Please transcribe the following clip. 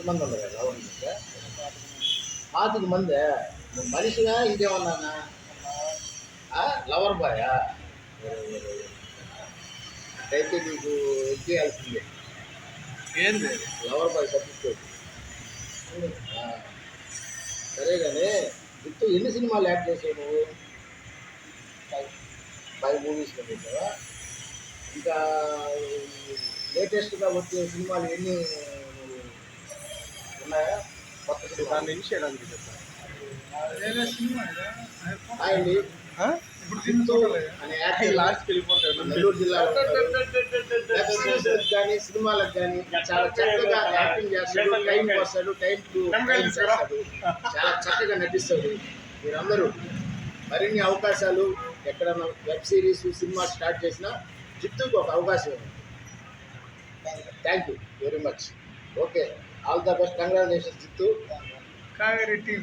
ఎంతమంది ఉన్నారు లవర్ ఇంకా 25 మంది. నువ్వు మనిషిగా ఇంకేమన్నా లవర్ బాయా? అయితే నీకు ఎక్కేయాల్సిందే ఏంది లవర్ బాయ్ సర్టిఫికేట్. సరే కానీ జిత్తు ఎన్ని సినిమాలు యాక్ట్ చేసావు నువ్వు? 5 మూవీస్లో చేసావా? ఇంకా లేటెస్ట్గా వచ్చే సినిమాలు ఎన్ని ఉన్నాయా? కొత్త సినిమా దాన్ని ఇనిషియడానికి చెప్పాను. అండి జిత్తు అనే యాక్టర్ లాస్ట్కి వెళ్ళిపోతాడు. నెల్లూరు జిల్లాలో కానీ సినిమాలకు కానీ చాలా చక్కగా యాక్టింగ్ చేస్తాడు, టైం వస్తాడు, టైం చేస్తాడు, చాలా చక్కగా నటిస్తాడు. మీరందరూ మరిన్ని అవకాశాలు ఎక్కడన్నా వెబ్ సిరీస్ సినిమా స్టార్ట్ చేసినా జిత్తుకు ఒక అవకాశం ఉంది. Thank you very much. Okay, all the best. Congratulations Jittu. Kaveri team.